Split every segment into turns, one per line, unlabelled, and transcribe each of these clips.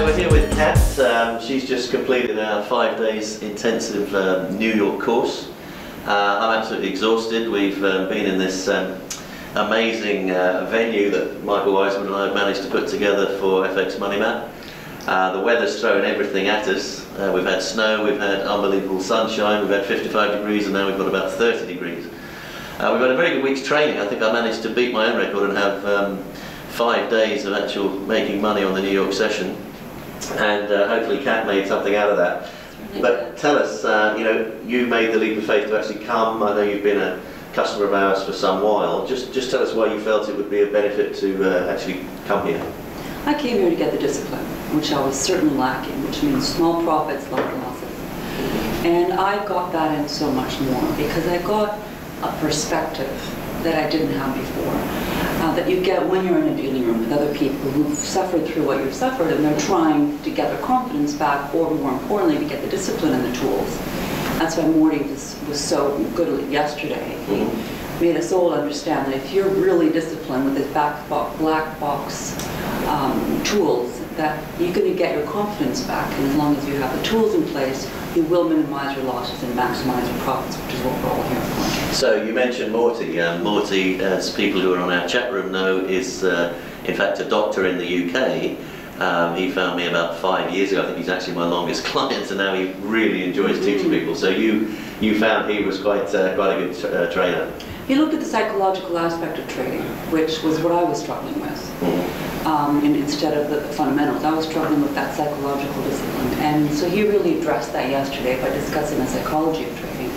Hi, we're here with Kat. She's just completed our 5 days intensive New York course. I'm absolutely exhausted. We've been in this amazing venue that Michael Wiseman and I have managed to put together for FXMoneyMap. The weather's thrown everything at us. We've had snow, we've had unbelievable sunshine, we've had 55 degrees, and now we've got about 30 degrees. We've had a very good week's training. I think I managed to beat my own record and have 5 days of actual making money on the New York session, and hopefully Kat made something out of that. But tell us, you made the leap of faith to actually come. I know you've been a customer of ours for some while. Just tell us why you felt it would be a benefit to actually come here.
I came here to get the discipline, which I was certainly lacking, which means small profits, large losses. And I got that and so much more, because I got a perspective that I didn't have before, that you get when you're in a dealing room with other people who've suffered through what you've suffered, and they're trying to get their confidence back, or more importantly, to get the discipline and the tools. That's why Morty was so good yesterday. He made us all understand that if you're really disciplined with his black box tools, that you're going to get your confidence back, and as long as you have the tools in place, you will minimize your losses and maximize your profits, which is what we're all here for.
So you mentioned Morty. Morty, as people who are on our chat room know, is in fact a doctor in the UK. He found me about 5 years ago. I think he's actually my longest client, and now he really enjoys teaching people. So you found he was quite a good trainer.
He looked at the psychological aspect of trading, which was what I was struggling with. And instead of the fundamentals, I was struggling with that psychological discipline. And so he really addressed that yesterday by discussing the psychology of trading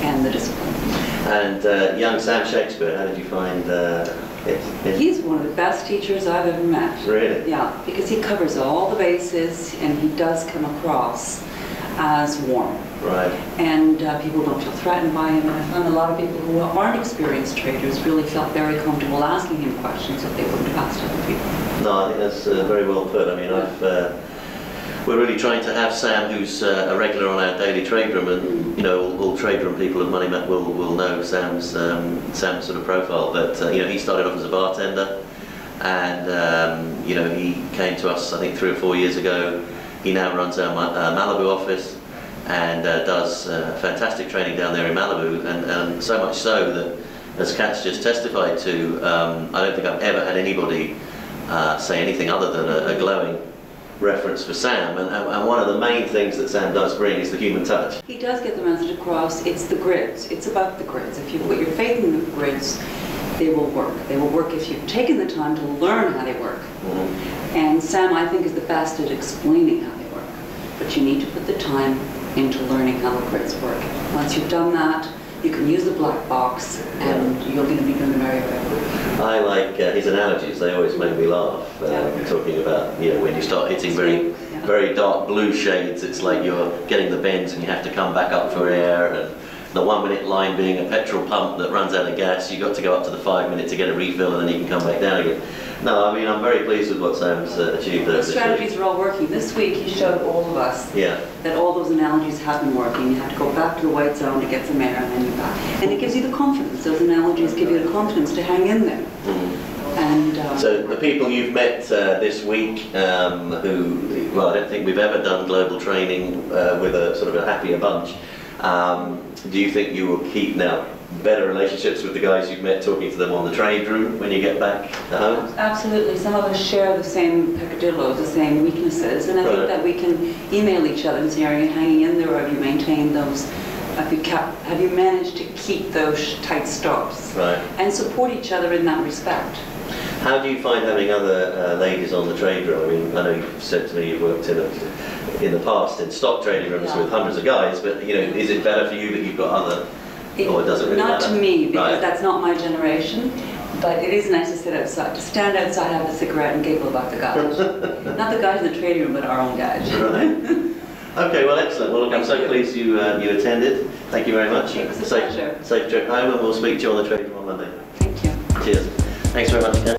and the discipline. And
young Sam Shakespeare, how did you find it?
He's one of the best teachers I've ever met.
Really?
Yeah, because he covers all the bases, and he does come across as warm.
Right.
And people don't feel threatened by him. And I found a lot of people who aren't experienced traders really felt very comfortable asking him questions that they wouldn't have asked other people.
No, I think that's very well put. I mean, we're really trying to have Sam, who's a regular on our daily trade room, and all trade room people at MoneyMap will know Sam's sort of profile. But he started off as a bartender, and he came to us I think 3 or 4 years ago. He now runs our Malibu office and does fantastic training down there in Malibu, and so much so that, as Kat's just testified to, I don't think I've ever had anybody say anything other than a glowing reference for Sam. And one of the main things that Sam does bring is the human touch.
He does get the message across. It's the grids. It's about the grids. If you put your faith in the grids, they will work. They will work if you've taken the time to learn how they work. And Sam, I think, is the best at explaining how they work. But you need to put the time into learning how the grids work. Once you've done that, you can use the black box, and you're going to be doing very, very well.
I like his analogies. They always make me laugh. Talking about when you start hitting very dark blue shades, it's like you're getting the bends and you have to come back up for air, and the 1 minute line being a petrol pump that runs out of gas, you've got to go up to the 5 minute to get a refill, and then you can come back down again. No, I mean, I'm very pleased with what Sam's achieved.
The strategies are all working. This week he showed all of us that all those analogies have been working. You have to go back to the white zone to get some air, and then you're back. And it gives you the confidence. Those analogies give you the confidence to hang in there. And
so the people you've met this week, who, well, I don't think we've ever done global training with a sort of a happier bunch. Do you think you will keep now better relationships with the guys you've met, talking to them on the trade room when you get back home?
Absolutely. Some of us share the same peccadillos, the same weaknesses, and I think that we can email each other and say, are you hanging in there, or have you maintained those? Have you managed to keep those tight stops? Right. And support each other in that respect.
How do you find having other ladies on the trade room? I mean, I know you've said to me you've worked in the past in stock trading rooms with hundreds of guys, but is it better for you that you've got other? Or it doesn't really matter?
Not to me, because that's not my generation. But it is nice to sit outside, to stand outside, have a cigarette, and giggle about the guys. Not the guys in the trading room, but our own guys.
Right. Okay, well, excellent. Well, look, I'm so pleased you attended. Thank you very much.
It was a pleasure.
Safe trip home, and we'll speak to you on the trading room on Monday.
Thank you.
Cheers. Thanks very much, Ken.